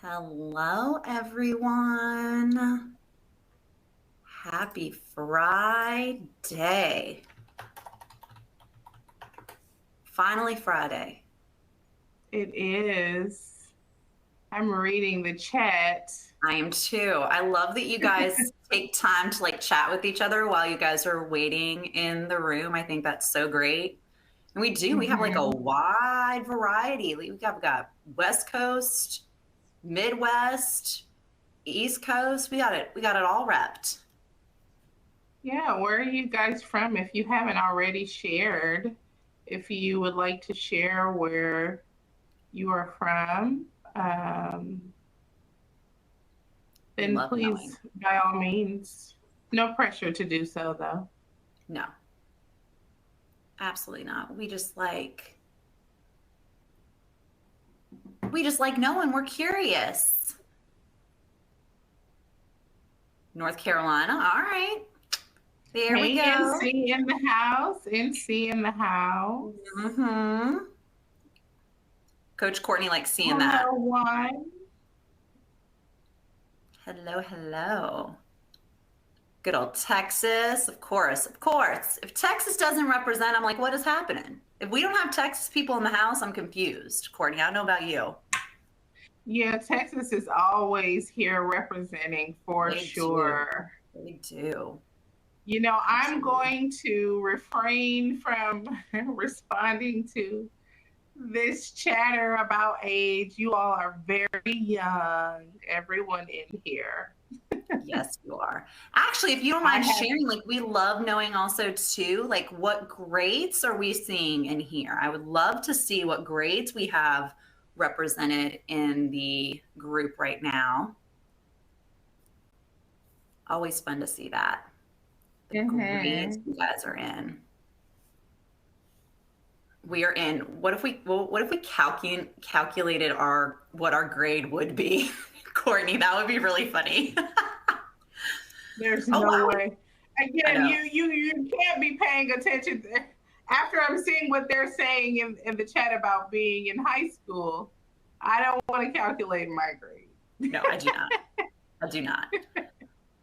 Hello, everyone. Happy Friday. Finally, Friday. It is. I'm reading the chat. I am too. I love that you guys take time to chat with each other while you guys are waiting in the room. I think that's so great. And we do. We have a Mhm. wide variety. We got West Coast, Midwest, East Coast. We got it all repped. Yeah, where are you guys from? If you haven't already shared, if you would like to share where you are from, then Love knowing. please, by all means, no pressure to do so, though. No, absolutely not. We just like knowing. We're curious. North Carolina. All right. There we Hey, go. NC in the house. NC in the house. Hmm. Coach Courtney likes seeing that. Hello, one. Hello, hello. Good old Texas. Of course, of course. If Texas doesn't represent, I'm like, what is happening? If we don't have Texas people in the house, I'm confused. Courtney, I don't know about you. Yeah, Texas is always here representing for They do. sure. They do. I'm Absolutely. going to refrain from responding to this chatter about age. You all are very young, everyone in here. Yes, you are. Actually, if you don't I mind have, sharing, we love knowing also too, what grades are we seeing in here? I would love to see what grades we have represented in the group right now. Always fun to see that. The grades mhm. you guys are in. We are in. What if we calculated our what our grade would be? Courtney, that would be really funny. There's Oh no wow. way. I Again, know. you can't be paying attention after I'm seeing what they're saying in the chat about being in high school. I don't want to calculate my grade. No, I do not. I do not.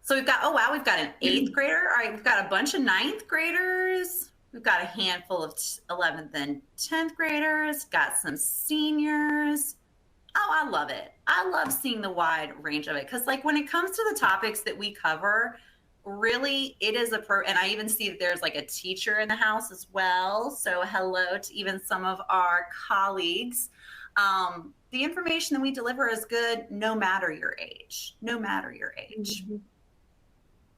So we've got an eighth grader. All right, we've got a bunch of ninth graders. We've got a handful of 11th and 10th graders, got some seniors. Oh, I love it. I love seeing the wide range of it because, when it comes to the topics that we cover, really it is and I even see that there's a teacher in the house as well. So, hello to even some of our colleagues. The information that we deliver is good no matter your age. No matter your age.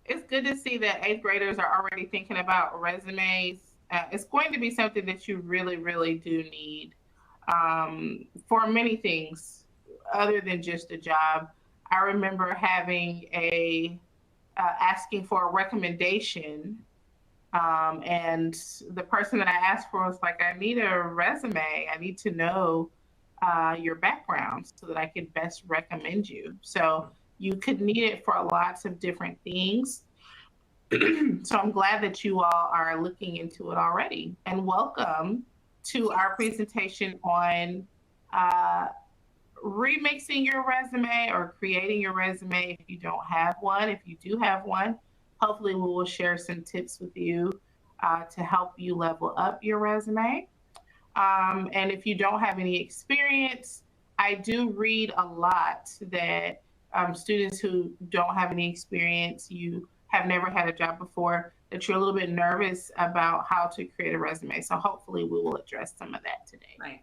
It's good to see that eighth graders are already thinking about resumes. It's going to be something that you really, really do need for many things other than just a job. I remember having asking for a recommendation, and the person that I asked for was like, "I need a resume. I need to know your background so that I could best recommend you." So you could need it for lots of different things. So I'm glad that you all are looking into it already. And welcome to our Yes. presentation on uh, remixing your resume or creating your resume if you don't have one. If you do have one, hopefully we will share some tips with you to help you level up your resume. And if you don't have any experience, I do read a lot that students who don't have any experience, you have never had a job before, that you're a little bit nervous about how to create a resume. So hopefully we will address some of that today Right.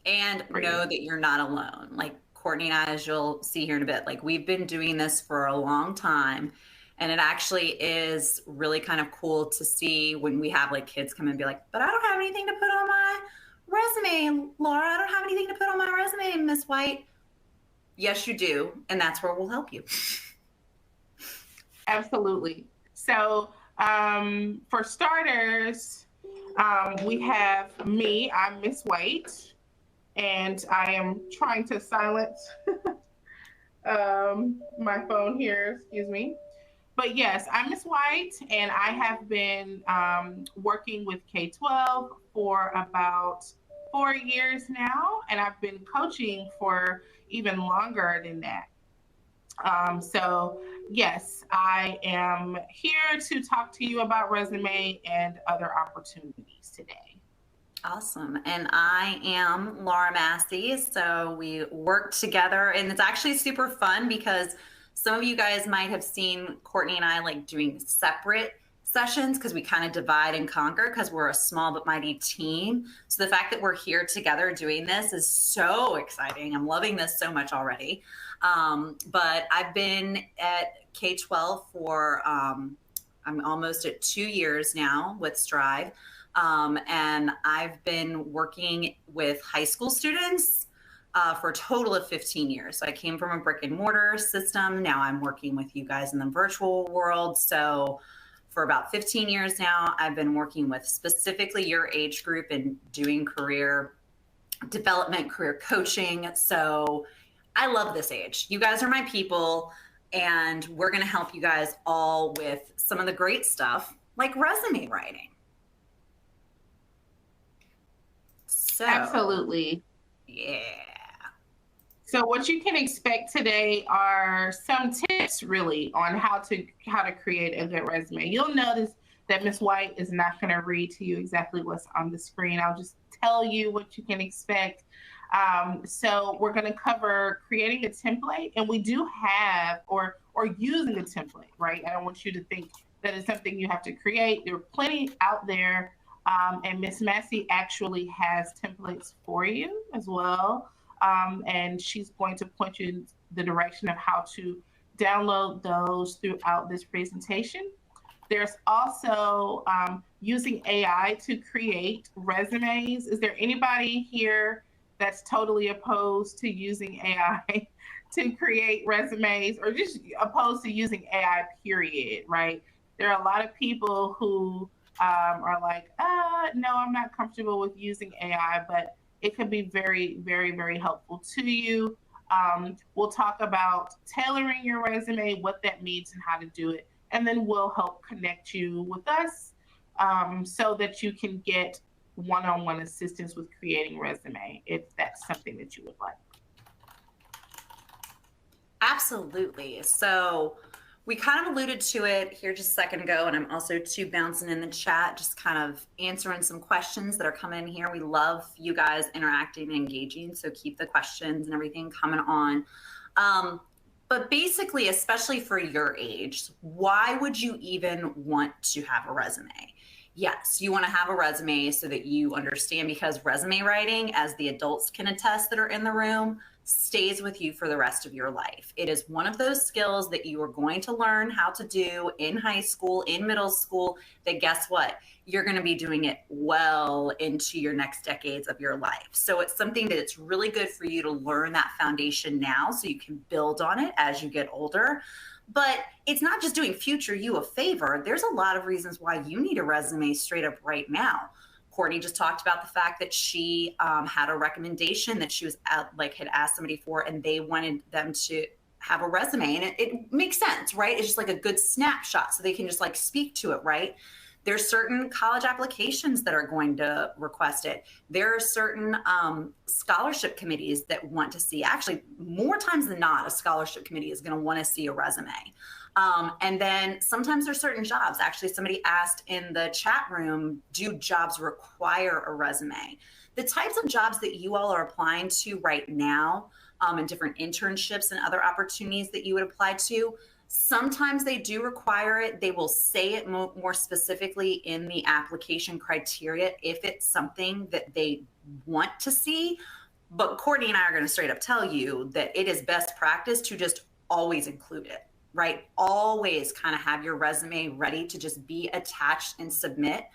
And for you. know that you're not alone. Courtney and I, as you'll see here in a bit, we've been doing this for a long time. And it actually is really kind of cool to see when we have kids come and be like, but I don't have anything to put on my resume, Laura. I don't have anything to put on my resume, Miss White. Yes, you do. And that's where we'll help you. Absolutely. So for starters, we have me. I'm Miss White, and I am trying to silence my phone here. Excuse me. But yes, I'm Miss White, and I have been working with K12 for about 4 years now, and I've been coaching for even longer than that. So, yes, I am here to talk to you about resume and other opportunities today. Awesome. And I am Laura Massey. So we work together, and it's actually super fun because some of you guys might have seen Courtney and I like doing separate sessions because we kind of divide and conquer because we're a small but mighty team. So the fact that we're here together doing this is so exciting. I'm loving this so much already. But I've been at K12 for, I'm almost at 2 years now with Strive. And I've been working with high school students for a total of 15 years. So I came from a brick and mortar system. Now I'm working with you guys in the virtual world. So for about 15 years now, I've been working with specifically your age group and doing career development, career coaching. So I love this age. You guys are my people, and we're going to help you guys all with some of the great stuff like resume writing. So, Absolutely. Yeah. So what you can expect today are some tips really on how to create a good resume. You'll notice that Ms. White is not going to read to you exactly what's on the screen. I'll just tell you what you can expect. So we're going to cover creating a template, and we do have or using a template, right? I don't want you to think that it's something you have to create. There are plenty out there, and Ms. Massey actually has templates for you as well. And she's going to point you in the direction of how to download those throughout this presentation. There's also using AI to create resumes. Is there anybody here that's totally opposed to using AI to create resumes, or just opposed to using AI, period, right? There are a lot of people who are like, no, I'm not comfortable with using AI, but it can be very, very, very helpful to you. We'll talk about tailoring your resume, what that means and how to do it. And then we'll help connect you with us so that you can get one-on-one assistance with creating resume, if that's something that you would like. Absolutely. So we kind of alluded to it here just a second ago, and I'm also too bouncing in the chat, just kind of answering some questions that are coming in here. We love you guys interacting and engaging, so keep the questions and everything coming on. But basically, especially for your age, why would you even want to have a resume? Yes, you want to have a resume so that you understand, because resume writing, as the adults can attest that are in the room, stays with you for the rest of your life. It is one of those skills that you are going to learn how to do in high school, in middle school, that guess what? You're going to be doing it well into your next decades of your life. So it's something that it's really good for you to learn that foundation now so you can build on it as you get older. But it's not just doing future you a favor. There's a lot of reasons why you need a resume straight up right now. Courtney just talked about the fact that she had a recommendation that she was had asked somebody for, and they wanted them to have a resume. And it makes sense, right? It's just like a good snapshot so they can just like speak to it, right? There's certain college applications that are going to request it. There are certain scholarship committees that want to see, actually more times than not, a scholarship committee is going to want to see a resume. And then sometimes there's certain jobs. Actually, somebody asked in the chat room, do jobs require a resume? The types of jobs that you all are applying to right now, and different internships and other opportunities that you would apply to, sometimes they do require it. They will say it more specifically in the application criteria if it's something that they want to see. But Courtney and I are going to straight up tell you that it is best practice to just always include it, right? Always kind of have your resume ready to just be attached and submit.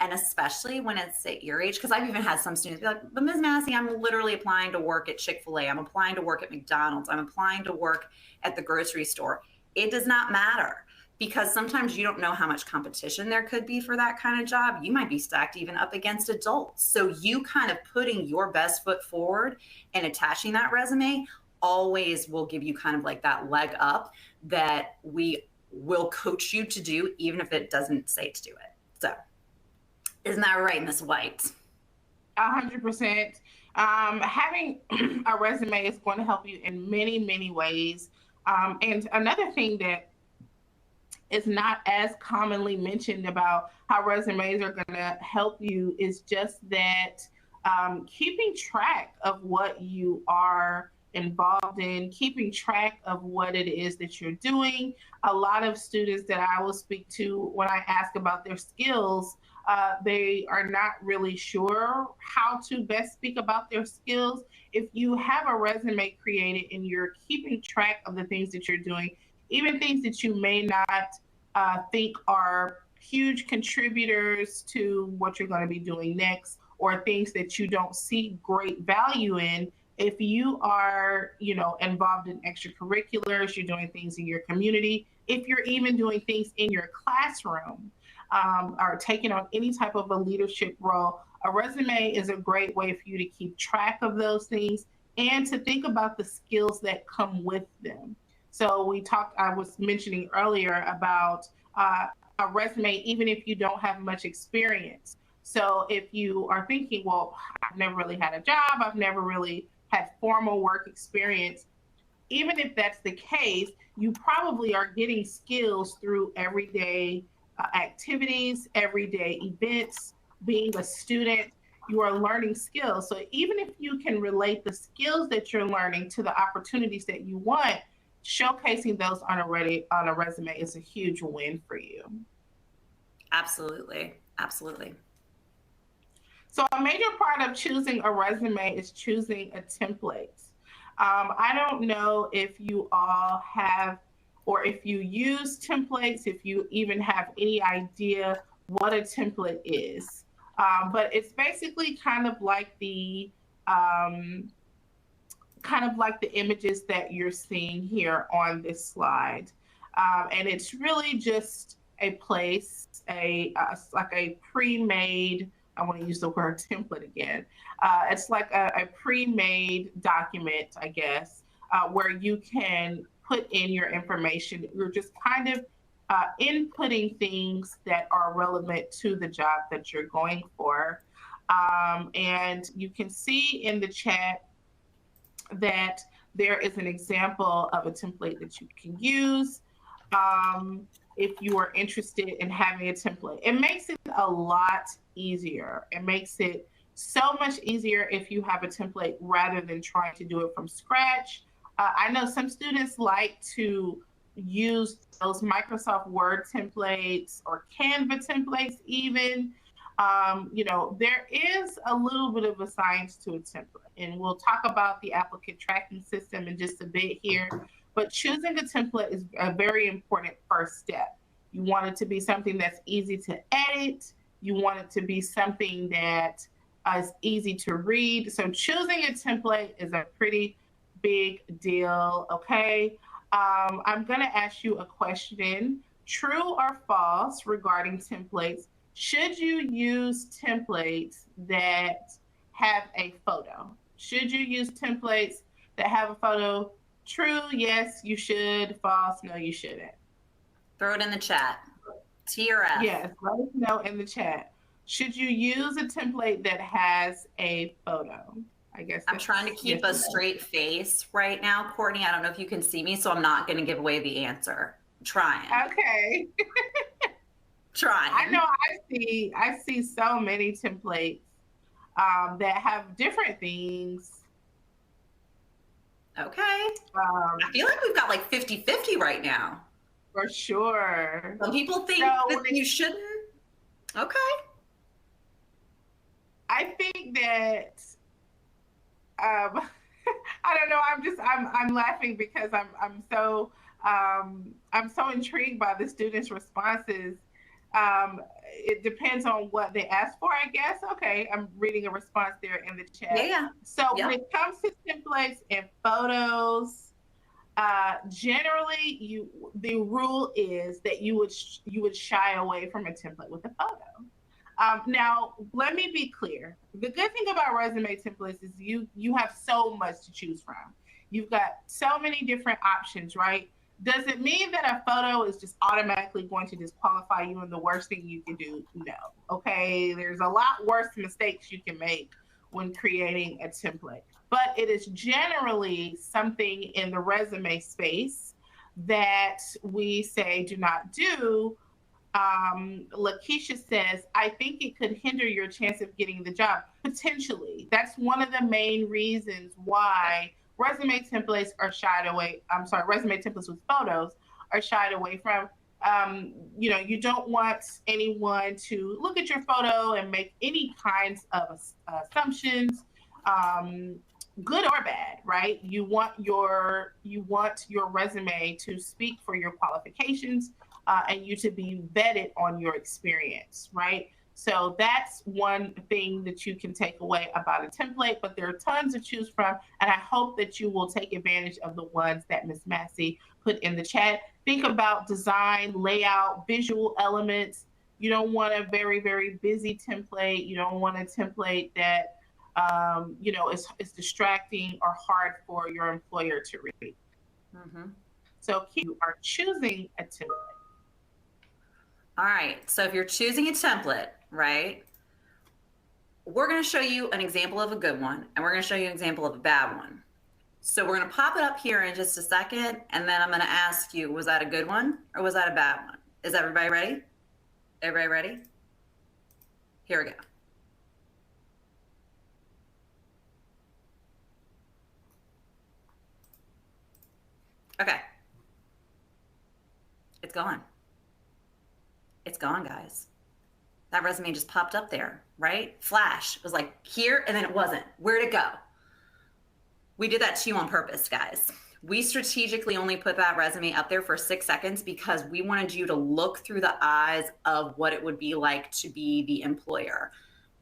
And especially when it's at your age, because I've even had some students be like, but Ms. Massey, I'm literally applying to work at Chick-fil-A. I'm applying to work at McDonald's. I'm applying to work at the grocery store. It does not matter, because sometimes you don't know how much competition there could be for that kind of job. You might be stacked even up against adults. So you kind of putting your best foot forward and attaching that resume always will give you kind of like that leg up that we will coach you to do, even if it doesn't say to do it. So isn't that right, Ms. White? 100%. Having a resume is going to help you in many, many ways. And another thing that is not as commonly mentioned about how resumes are going to help you is just that keeping track of what you are involved in, keeping track of what it is that you're doing. A lot of students that I will speak to when I ask about their skills, they are not really sure how to best speak about their skills. If you have a resume created and you're keeping track of the things that you're doing, even things that you may not think are huge contributors to what you're going to be doing next, or things that you don't see great value in, if you are, involved in extracurriculars, you're doing things in your community, if you're even doing things in your classroom, or taking on any type of a leadership role, a resume is a great way for you to keep track of those things and to think about the skills that come with them. So I was mentioning earlier about a resume, even if you don't have much experience. So if you are thinking, well, I've never really had a job, I've never really had formal work experience, even if that's the case, you probably are getting skills through everyday activities, everyday events, being a student. You are learning skills. So even if you can relate the skills that you're learning to the opportunities that you want, showcasing those on a resume is a huge win for you. Absolutely. Absolutely. So a major part of choosing a resume is choosing a template. I don't know if you all have, or if you use templates, if you even have any idea what a template is. But it's basically kind of like the images that you're seeing here on this slide. And it's really just a place, like a pre-made, I want to use the word template again. It's like a pre-made document, I guess, where you can put in your information. You're just kind of inputting things that are relevant to the job that you're going for. And you can see in the chat that there is an example of a template that you can use. If you are interested in having a template, it makes it a lot easier. It makes it so much easier if you have a template rather than trying to do it from scratch. I know some students like to use those Microsoft Word templates or Canva templates even. There is a little bit of a science to a template, and we'll talk about the applicant tracking system in just a bit here. But choosing a template is a very important first step. You want it to be something that's easy to edit. You want it to be something that is easy to read. So choosing a template is a pretty big deal, okay? I'm going to ask you a question, true or false, regarding templates. Should you use templates that have a photo? Should you use templates that have a photo? True, yes, you should. False, no, you shouldn't. Throw it in the chat. T or F? Yes, let us know in the chat. Should you use a template that has a photo? I guess I'm trying to keep a straight face right now, Courtney. I don't know if you can see me, so I'm not going to give away the answer. I'm trying. Okay. Trying. I know I see so many templates that have different things. Okay. I feel like we've got like 50-50 right now. For sure. Some people think that you shouldn't. Okay. I think that I don't know. I'm laughing because I'm so intrigued by the students' responses. It depends on what they ask for, I guess. Okay, I'm reading a response there in the chat. Yeah. So when it comes to templates and photos, generally the rule is that you would shy away from a template with a photo. Now, let me be clear. The good thing about resume templates is you have so much to choose from. You've got so many different options, right? Does it mean that a photo is just automatically going to disqualify you and the worst thing you can do? No. Okay, there's a lot worse mistakes you can make when creating a template. But it is generally something in the resume space that we say do not do. Lakeisha says, I think it could hinder your chance of getting the job. Potentially. That's one of the main reasons why resume templates are shied away. I'm sorry, resume templates with photos are shied away from. You don't want anyone to look at your photo and make any kinds of assumptions, good or bad, right? You want your resume to speak for your qualifications, and you to be vetted on your experience, right? So that's one thing that you can take away about a template, but there are tons to choose from, and I hope that you will take advantage of the ones that Ms. Massey put in the chat. Think about design, layout, visual elements. You don't want a very, very busy template. You don't want a template that is distracting or hard for your employer to read. Mm-hmm. So you are choosing a template. All right, so if you're choosing a template, right, we're going to show you an example of a good one, and we're going to show you an example of a bad one. So we're going to pop it up here in just a second, and then I'm going to ask you, was that a good one or was that a bad one? Is everybody ready? Everybody ready? Here we go. Okay. It's gone. It's gone, guys. That resume just popped up there, right? Flash. It was like here, and then it wasn't. Where'd it go? We did that to you on purpose, guys. We strategically only put that resume up there for 6 seconds because we wanted you to look through the eyes of what it would be like to be the employer.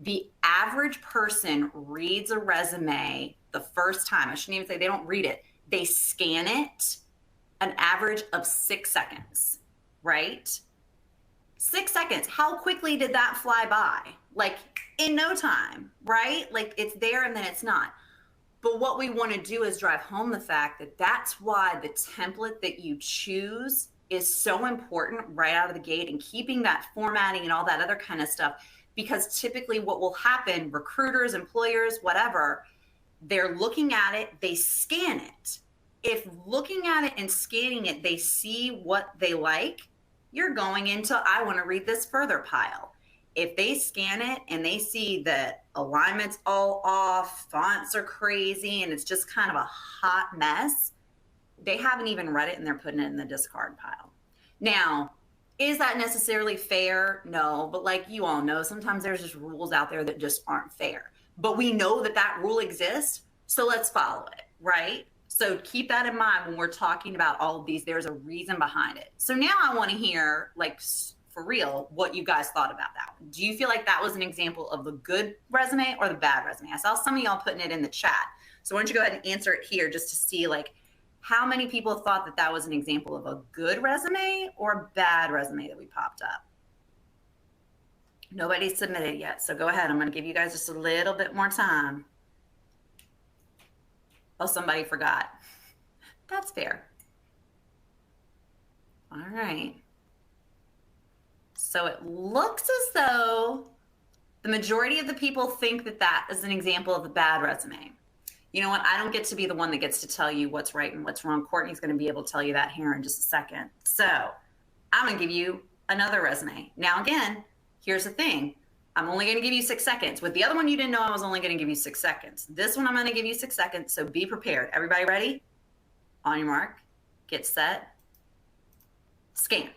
The average person reads a resume the first time. I shouldn't even say they don't read it. They scan it an average of 6 seconds, right? 6 seconds. How quickly did that fly by? Like in no time, right? Like it's there and then it's not. But what we want to do is drive home the fact that that's why the template that you choose is so important right out of the gate, and keeping that formatting and all that other kind of stuff. Because typically what will happen, recruiters, employers, whatever, they're looking at it, they scan it. If looking at it and scanning it, they see what they like, you're going into, I want to read this further pile. If they scan it and they see that alignment's all off, fonts are crazy, and it's just kind of a hot mess, they haven't even read it and they're putting it in the discard pile. Now, is that necessarily fair? No, but like you all know, sometimes there's just rules out there that just aren't fair. But we know that that rule exists, so let's follow it, right? So keep that in mind when we're talking about all of these. There's a reason behind it. So now I want to hear, like, for real, what you guys thought about that one. Do you feel like that was an example of the good resume or the bad resume? I saw some of y'all putting it in the chat. So why don't you go ahead and answer it here just to see, like, how many people thought that that was an example of a good resume or a bad resume that we popped up? Nobody's submitted yet, so go ahead. I'm going to give you guys just a little bit more time. Oh, somebody forgot. That's fair. All right. So it looks as though the majority of the people think that that is an example of a bad resume. You know what? I don't get to be the one that gets to tell you what's right and what's wrong. Courtney's going to be able to tell you that here in just a second. So I'm going to give you another resume. Now, again, here's the thing. I'm only going to give you 6 seconds. With the other one, you didn't know I was only going to give you 6 seconds. This one, I'm going to give you 6 seconds. So be prepared. Everybody ready? On your mark, get set, scan.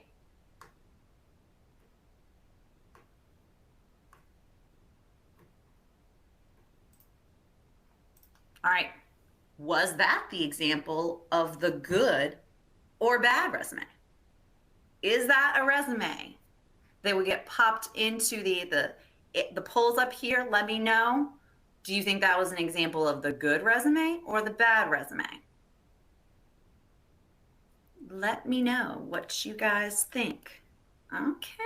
All right. Was that the example of the good or bad resume? Is that a resume that would get popped into the polls up here? Let me know. Do you think that was an example of the good resume or the bad resume? Let me know what you guys think. Okay.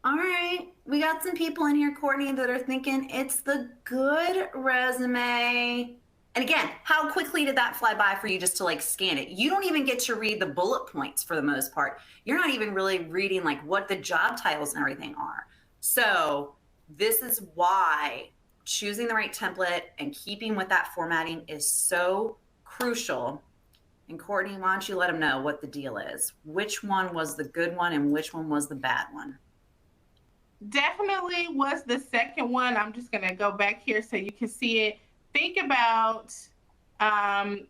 All right. We got some people in here, Courtney, that are thinking it's the good resume. And again, how quickly did that fly by for you just to like scan it? You don't even get to read the bullet points for the most part. You're not even really reading like what the job titles and everything are. So this is why choosing the right template and keeping with that formatting is so crucial. And Courtney, why don't you let them know what the deal is? Which one was the good one and which one was the bad one? Definitely was the second one. I'm just going to go back here so you can see it. Think about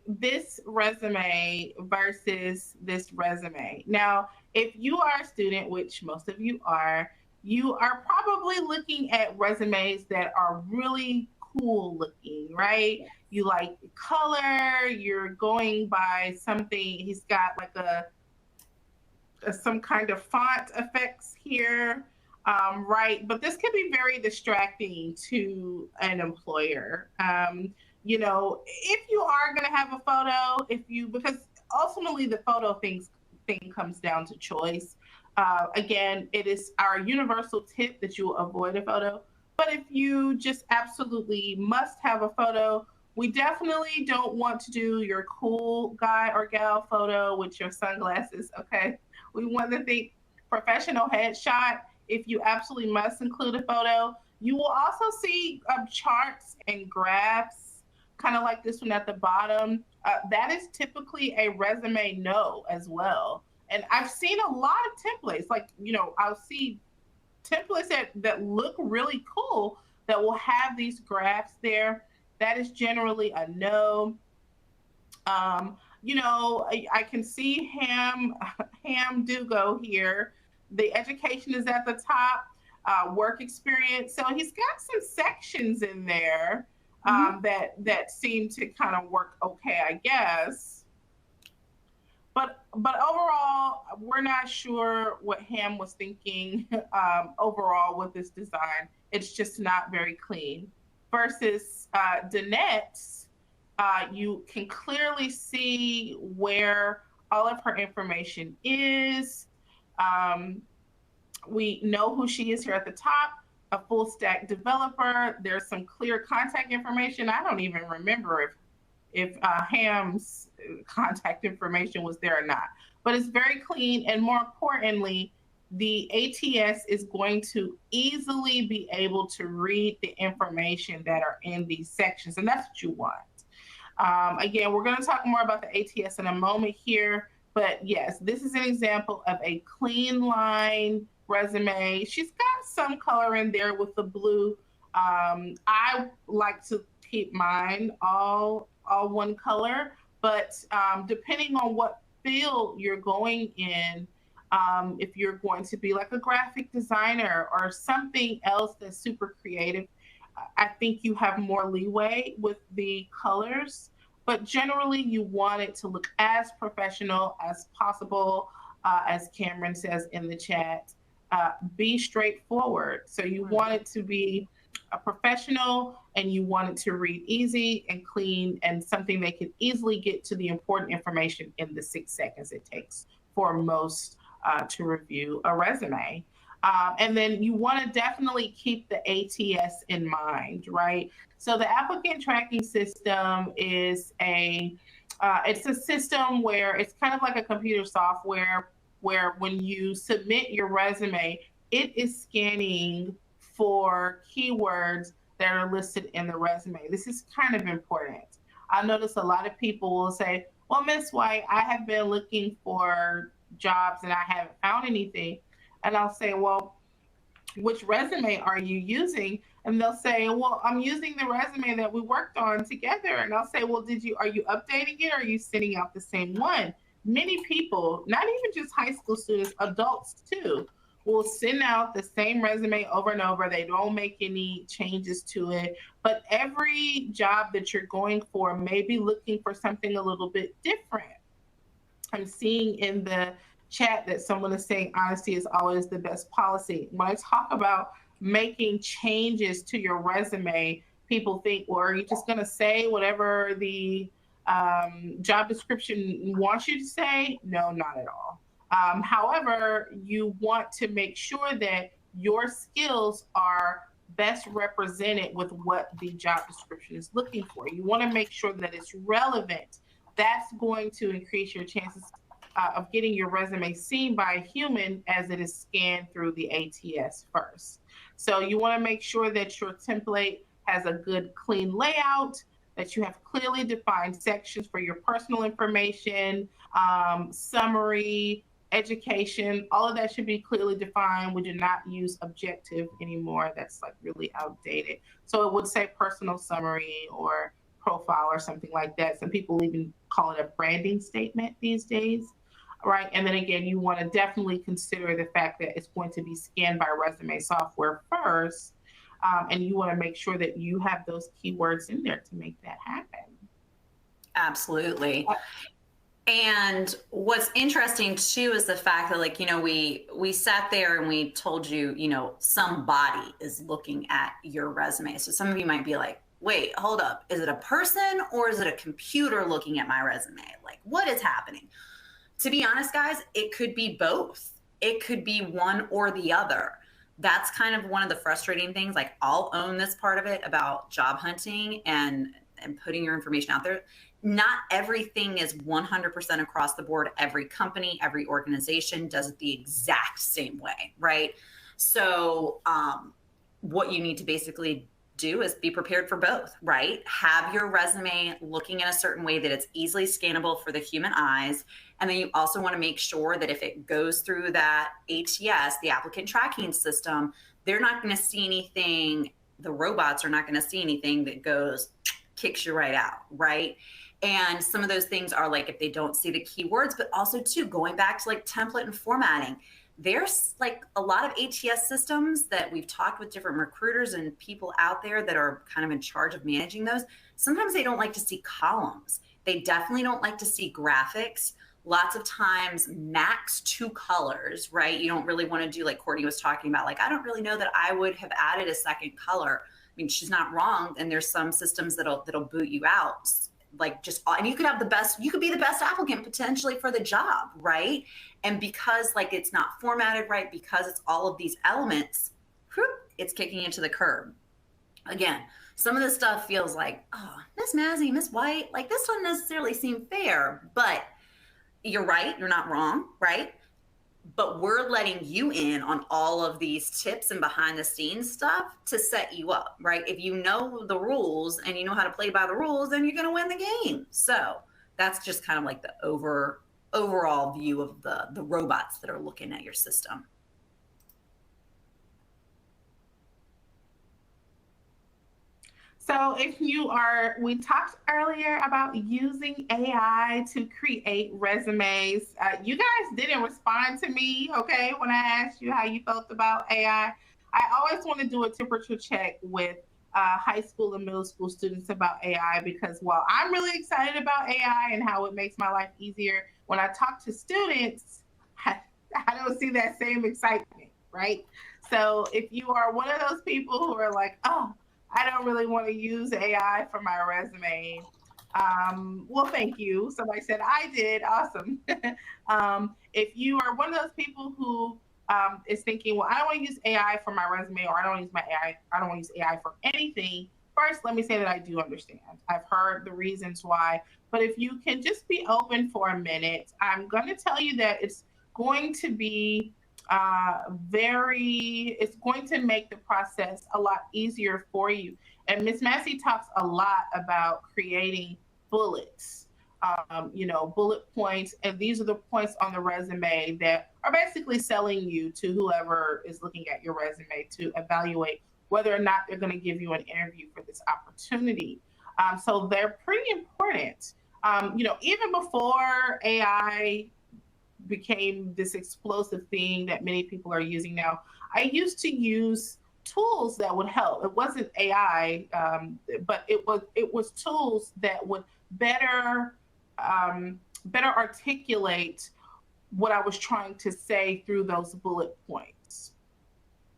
this resume versus this resume. Now, if you are a student, which most of you are probably looking at resumes that are really cool looking, right? You like color, you're going by something, he's got like some kind of font effects here, right? But this can be very distracting to an employer. You know, if you are going to have a photo, because ultimately the photo thing comes down to choice. Again, it is our universal tip that you will avoid a photo. But if you just absolutely must have a photo, we definitely don't want to do your cool guy or gal photo with your sunglasses, okay? We want to think professional headshot. If you absolutely must include a photo, you will also see charts and graphs, kind of like this one at the bottom. That is typically a resume no as well. And I've seen a lot of templates, like, you know, I'll see templates that look really cool that will have these graphs there. That is generally a no. You know, I can see Ham Dugo here. The education is at the top, work experience. So he's got some sections in there that seem to kind of work okay, I guess. But overall, we're not sure what Ham was thinking overall with this design. It's just not very clean. Versus Danette's, you can clearly see where all of her information is. We know who she is here at the top, a full stack developer. There's some clear contact information. I don't even remember if Ham's contact information was there or not. But it's very clean, and more importantly, the ATS is going to easily be able to read the information that are in these sections, and that's what you want. Again, we're going to talk more about the ATS in a moment here, but yes, this is an example of a clean line resume. She's got some color in there with the blue. I like to keep mine all one color, but depending on what field you're going in, if you're going to be like a graphic designer or something else that's super creative, I think you have more leeway with the colors. But generally, you want it to look as professional as possible, as Cameron says in the chat. Be straightforward. So you want it to be a professional, and you want it to read easy and clean and something they can easily get to the important information in the 6 seconds it takes for most to review a resume. And then you want to definitely keep the ATS in mind, right? So the applicant tracking system is it's a system where it's kind of like a computer software where when you submit your resume, it is scanning for keywords that are listed in the resume. This is kind of important. I notice a lot of people will say, well, Miss White, I have been looking for jobs and I haven't found anything. And I'll say, well, which resume are you using? And they'll say, well, I'm using the resume that we worked on together. And I'll say, well, are you updating it or are you sending out the same one? Many people, not even just high school students, adults too, will send out the same resume over and over. They don't make any changes to it. But every job that you're going for may be looking for something a little bit different. I'm seeing in the chat that someone is saying honesty is always the best policy. When I talk about making changes to your resume, people think, well, are you just going to say whatever the job description wants you to say? No, not at all. However, you want to make sure that your skills are best represented with what the job description is looking for. You want to make sure that it's relevant. That's going to increase your chances of getting your resume seen by a human as it is scanned through the ATS first. So you want to make sure that your template has a good, clean layout, that you have clearly defined sections for your personal information, summary, education, all of that should be clearly defined. We do not use objective anymore. That's like really outdated. So it would say personal summary or profile or something like that. Some people even call it a branding statement these days, right? And then again, you want to definitely consider the fact that it's going to be scanned by resume software first. And you want to make sure that you have those keywords in there to make that happen. Absolutely. And what's interesting too is the fact that, like, you know, we sat there and we told you, you know, somebody is looking at your resume. So some of you might be like, wait, hold up. Is it a person or is it a computer looking at my resume? Like, what is happening? To be honest, guys, it could be both. It could be one or the other. That's kind of one of the frustrating things. Like, I'll own this part of it about job hunting and putting your information out there. Not everything is 100% across the board. Every company, every organization does it the exact same way, right? So what you need to basically do is be prepared for both, right? Have your resume looking in a certain way that it's easily scannable for the human eyes. And then you also want to make sure that if it goes through that ATS, the applicant tracking system, they're not going to see anything. The robots are not going to see anything that goes, kicks you right out, right? And some of those things are like, if they don't see the keywords, but also too, going back to like template and formatting, there's like a lot of ATS systems that we've talked with different recruiters and people out there that are kind of in charge of managing those. Sometimes they don't like to see columns. They definitely don't like to see graphics. Lots of times max 2 colors, right? You don't really want to do like Courtney was talking about, like, I don't really know that I would have added a second color. I mean, she's not wrong. And there's some systems that'll boot you out. Like, just, and you could have the best, you could be the best applicant potentially for the job, right? And because like it's not formatted right, because it's all of these elements, it's kicking you to the curb. Again, some of this stuff feels like, oh, Miss Massey, Miss White, like this doesn't necessarily seem fair, but you're right, you're not wrong, right? But we're letting you in on all of these tips and behind the scenes stuff to set you up, right? If you know the rules and you know how to play by the rules, then you're going to win the game. So that's just kind of like the overall view of the robots that are looking at your system. So if you are, we talked earlier about using AI to create resumes. You guys didn't respond to me, okay, when I asked you how you felt about AI. I always want to do a temperature check with high school and middle school students about AI, because while I'm really excited about AI and how it makes my life easier, when I talk to students, I don't see that same excitement, right? So if you are one of those people who are like, oh, I don't really want to use AI for my resume. Well, thank you. Somebody said I did. Awesome. If you are one of those people who is thinking, well, I don't want to use AI for my resume, or I don't use I don't want to use AI for anything. First, let me say that I do understand. I've heard the reasons why, but if you can just be open for a minute, I'm going to tell you that it's going to be it's going to make the process a lot easier for you. And Miss Massey talks a lot about creating bullets, bullet points. And these are the points on the resume that are basically selling you to whoever is looking at your resume to evaluate whether or not they're going to give you an interview for this opportunity. So they're pretty important. Even before AI became this explosive thing that many people are using now, I used to use tools that would help. It wasn't AI, but it was tools that would better articulate what I was trying to say through those bullet points.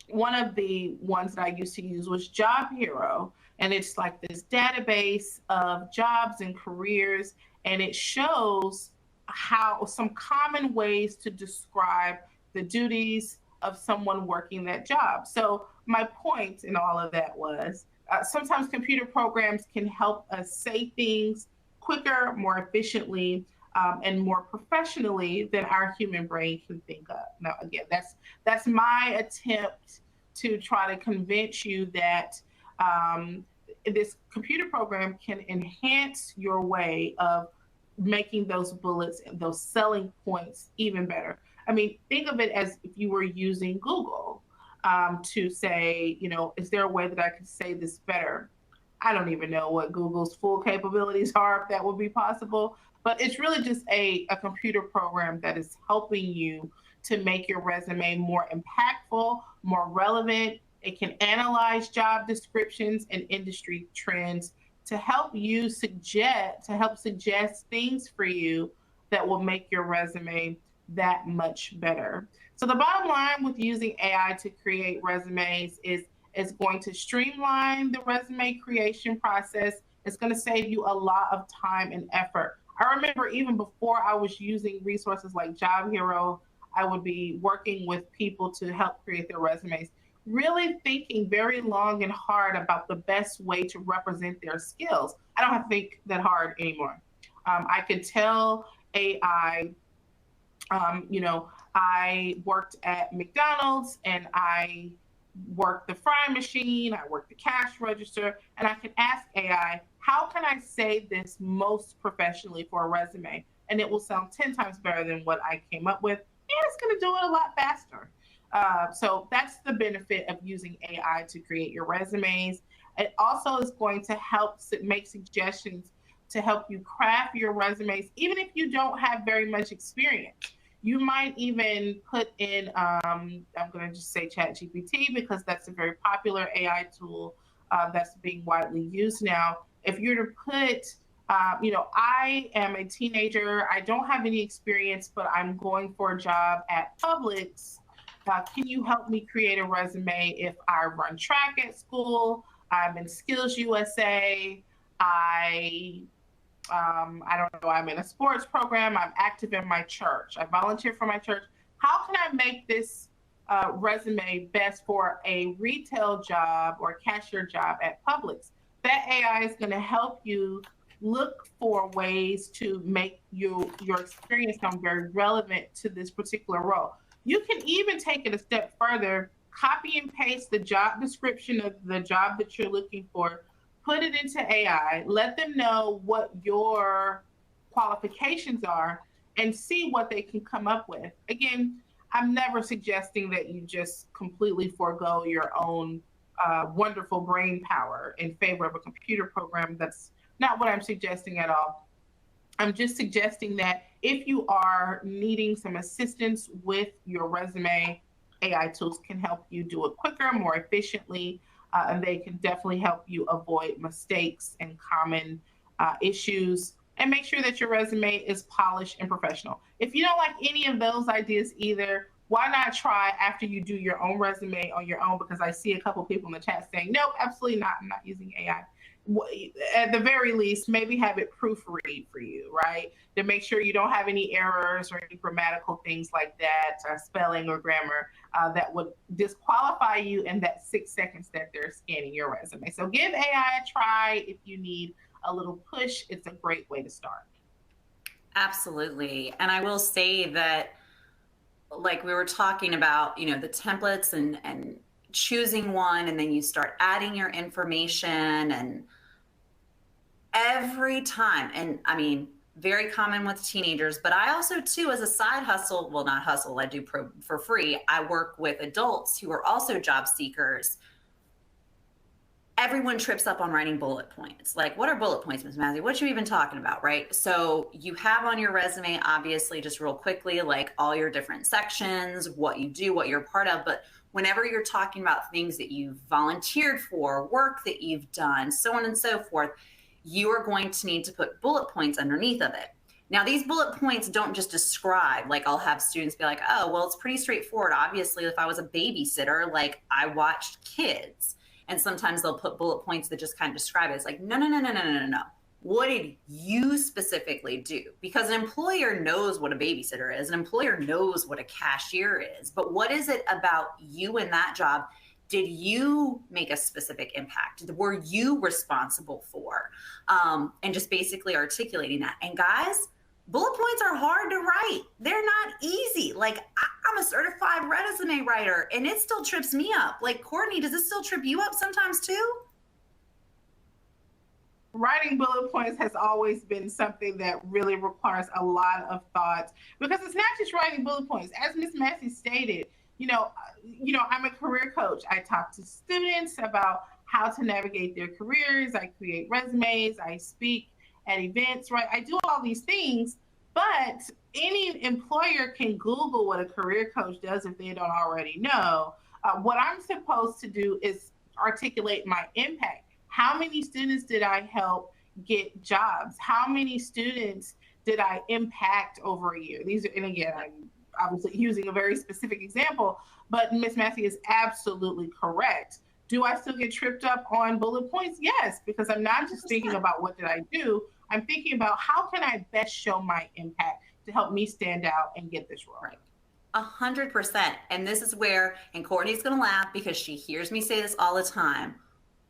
One of the ones that I used to use was Job Hero, and it's like this database of jobs and careers, and it shows how some common ways to describe the duties of someone working that job. So my point in all of that was sometimes computer programs can help us say things quicker, more efficiently, and more professionally than our human brain can think of. Now, again, that's my attempt to try to convince you that this computer program can enhance your way of making those bullets, those selling points even better. I mean, think of it as if you were using Google to say, is there a way that I could say this better? I don't even know what Google's full capabilities are, if that would be possible, but it's really just a computer program that is helping you to make your resume more impactful, more relevant. It can analyze job descriptions and industry trends to help suggest things for you that will make your resume that much better. So the bottom line with using AI to create resumes is it's going to streamline the resume creation process. It's going to save you a lot of time and effort. I remember even before I was using resources like Job Hero, I would be working with people to help create their resumes, really thinking very long and hard about the best way to represent their skills. I don't have to think that hard anymore. I could tell AI, I worked at McDonald's and I worked the frying machine, I worked the cash register, and I can ask AI, how can I say this most professionally for a resume? And it will sound 10 times better than what I came up with, and it's going to do it a lot faster. So that's the benefit of using AI to create your resumes. It also is going to help make suggestions to help you craft your resumes, even if you don't have very much experience. You might even put in, I'm going to just say ChatGPT because that's a very popular AI tool that's being widely used now. If you're to put, I am a teenager, I don't have any experience, but I'm going for a job at Publix. Can you help me create a resume if I run track at school? I'm in Skills USA. I don't know, I'm in a sports program. I'm active in my church. I volunteer for my church. How can I make this resume best for a retail job or cashier job at Publix? That AI is going to help you look for ways to make your experience sound very relevant to this particular role. You can even take it a step further, copy and paste the job description of the job that you're looking for, put it into AI, let them know what your qualifications are, and see what they can come up with. Again, I'm never suggesting that you just completely forego your own wonderful brain power in favor of a computer program. That's not what I'm suggesting at all. I'm just suggesting that if you are needing some assistance with your resume, AI tools can help you do it quicker, more efficiently, and they can definitely help you avoid mistakes and common issues, and make sure that your resume is polished and professional. If you don't like any of those ideas either, why not try after you do your own resume on your own? Because I see a couple people in the chat saying, nope, absolutely not. I'm not using AI. At the very least, maybe have it proofread for you, right? To make sure you don't have any errors or any grammatical things like that, spelling or grammar that would disqualify you in that 6 seconds that they're scanning your resume. So give AI a try if you need a little push. It's a great way to start. Absolutely. And I will say that, like we were talking about, the templates and choosing one, and then you start adding your information, and every time, and I mean, very common with teenagers, but I also too, as a side hustle, well, not hustle, I do for free. I work with adults who are also job seekers. Everyone trips up on writing bullet points. Like, what are bullet points, Ms. Massey? What you even talking about, right? So you have on your resume, obviously, just real quickly, like all your different sections, what you do, what you're a part of. But whenever you're talking about things that you've volunteered for, work that you've done, so on and so forth, you are going to need to put bullet points underneath of it. Now, these bullet points don't just describe, like I'll have students be like, oh, well, it's pretty straightforward. Obviously, if I was a babysitter, like I watched kids. And sometimes they'll put bullet points that just kind of describe it. It's like, no. What did you specifically do? Because an employer knows what a babysitter is. An employer knows what a cashier is. But what is it about you in that job? Did you make a specific impact? Were you responsible for? And just basically articulating that. And guys, bullet points are hard to write. They're not easy. Like, I'm a certified resume writer, and it still trips me up. Like, Courtney, does it still trip you up sometimes too? writing bullet points has always been something that really requires a lot of thought, because it's not just writing bullet points. As Miss Massey stated, I'm a career coach. I talk to students about how to navigate their careers. I create resumes. I speak at events, right? I do all these things, but any employer can Google what a career coach does if they don't already know. What I'm supposed to do is articulate my impact. How many students did I help get jobs? How many students did I impact over a year? These are, and again, I'm obviously using a very specific example, but Miss Massey is absolutely correct. Do I still get tripped up on bullet points? Yes, because I'm not just thinking about what did I do. I'm thinking about how can I best show my impact to help me stand out and get this role. Right. 100%. And this is where, and Courtney's going to laugh because she hears me say this all the time,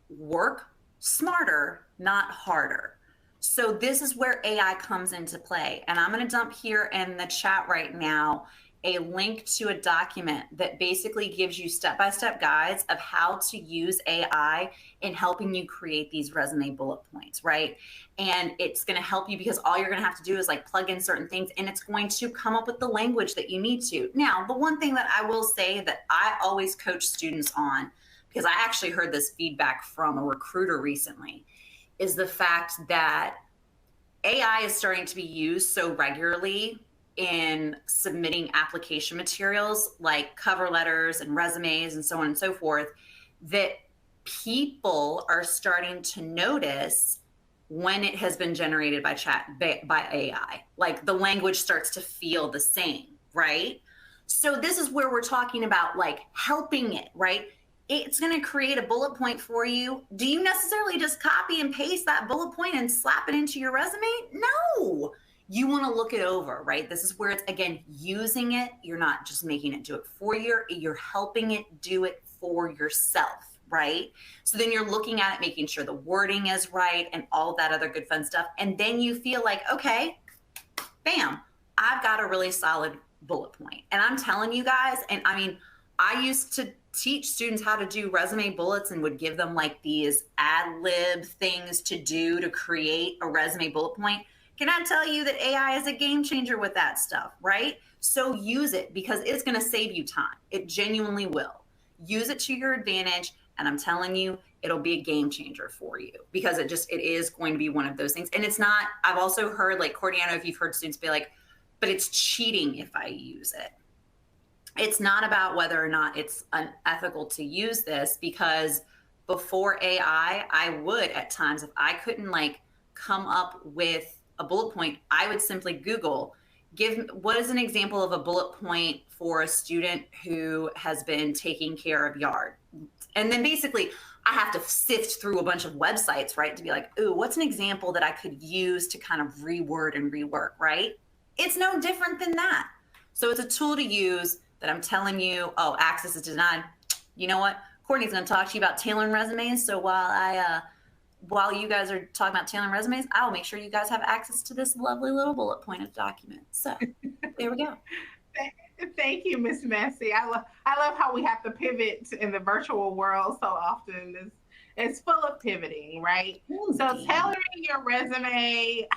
work smarter, not harder. So this is where AI comes into play. And I'm going to dump here in the chat right now a link to a document that basically gives you step-by-step guides of how to use AI in helping you create these resume bullet points, right? And it's going to help you because all you're going to have to do is like plug in certain things and it's going to come up with the language that you need to. Now, the one thing that I will say that I always coach students on, because I actually heard this feedback from a recruiter recently, is the fact that AI is starting to be used so regularly in submitting application materials like cover letters and resumes and so on and so forth, that people are starting to notice when it has been generated by AI. Like the language starts to feel the same, right? So this is where we're talking about like helping it, right? It's going to create a bullet point for you. Do you necessarily just copy and paste that bullet point and slap it into your resume? No. You want to look it over, right? This is where it's, again, using it. You're not just making it do it for you. You're helping it do it for yourself, right? So then you're looking at it, making sure the wording is right and all that other good fun stuff. And then you feel like, okay, bam, I've got a really solid bullet point. And I'm telling you guys, and I mean, I used to teach students how to do resume bullets and would give them like these ad lib things to do to create a resume bullet point. Can I tell you that AI is a game changer with that stuff, right? So use it because it's going to save you time. It genuinely will. Use it to your advantage. And I'm telling you, it'll be a game changer for you because it is going to be one of those things. And it's not, I've also heard like, Courtney, I don't know if you've heard students be like, but it's cheating if I use it. It's not about whether or not it's unethical to use this, because before AI, I would at times, if I couldn't like come up with a bullet point, I would simply Google, what is an example of a bullet point for a student who has been taking care of yard? And then basically I have to sift through a bunch of websites, right? To be like, ooh, what's an example that I could use to kind of reword and rework, right? It's no different than that. So it's a tool to use that I'm telling you, oh, access is denied. You know what? Courtney's going to talk to you about tailoring resumes. So while you guys are talking about tailoring resumes, I'll make sure you guys have access to this lovely little bullet pointed document. So there we go. Thank you, Miss Massey. I love how we have to pivot in the virtual world so often. It's full of pivoting, right? Ooh, so tailoring your resume.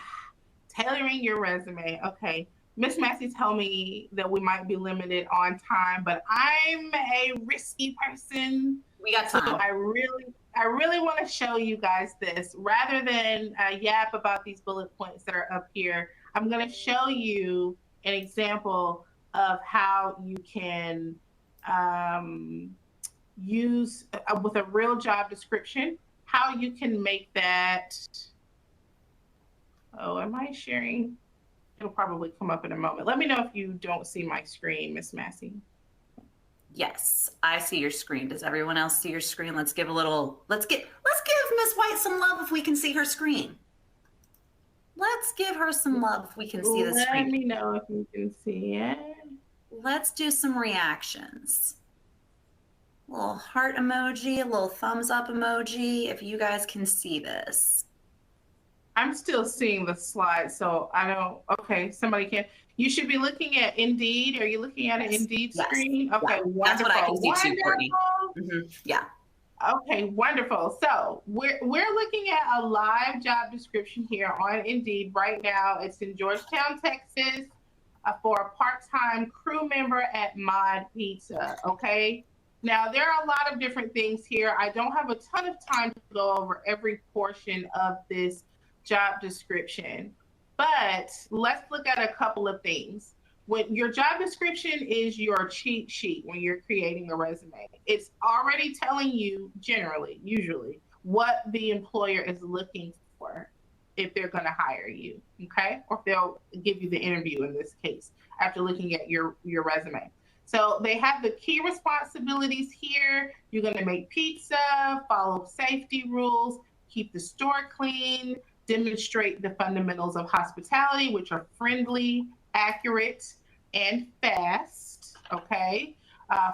Okay. Miss Massey told me that we might be limited on time, but I'm a risky person. We got time. So I really want to show you guys this. Rather than yap about these bullet points that are up here, I'm going to show you an example of how you can use, with a real job description, how you can make that. Oh, am I sharing? It'll probably come up in a moment. Let me know if you don't see my screen, Miss Massey. Yes, I see your screen. Does everyone else see your screen? Let's give Miss White some love if we can see her screen. Let's give her some love if we can see the screen. Let me know if you can see it. Let's do some reactions. A little heart emoji, a little thumbs up emoji, if you guys can see this. I'm still seeing the slide, so I don't, okay, somebody can. You should be looking at Indeed. Are you looking at an Indeed screen? Okay, yeah. That's what I can see too, Courtney. Mm-hmm. Yeah. Okay, wonderful. So we're looking at a live job description here on Indeed right now. It's in Georgetown, Texas, for a part-time crew member at Mod Pizza. Okay. Now there are a lot of different things here. I don't have a ton of time to go over every portion of this job description, but let's look at a couple of things. When your job description is your cheat sheet when you're creating a resume, it's already telling you generally, usually, what the employer is looking for if they're going to hire you, okay? Or if they'll give you the interview in this case after looking at your resume. So they have the key responsibilities here. You're going to make pizza, follow safety rules, keep the store clean, demonstrate the fundamentals of hospitality, which are friendly, accurate, and fast. Okay.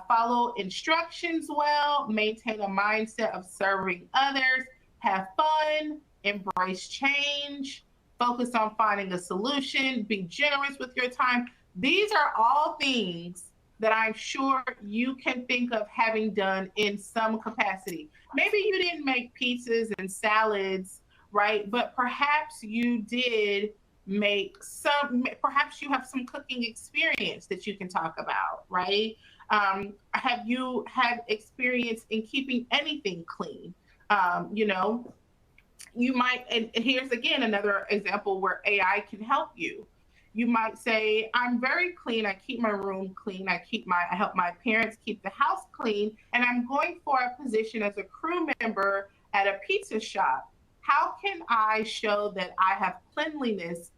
Follow instructions well, maintain a mindset of serving others, have fun, embrace change, focus on finding a solution, be generous with your time. These are all things that I'm sure you can think of having done in some capacity. Maybe you didn't make pizzas and salads, right? But perhaps you did make some, perhaps you have some cooking experience that you can talk about, right? Have you had experience in keeping anything clean? You know, you might, and here's again another example where AI can help you. You might say, I'm very clean. I keep my room clean. I help my parents keep the house clean. And I'm going for a position as a crew member at a pizza shop. How can I show that I have cleanliness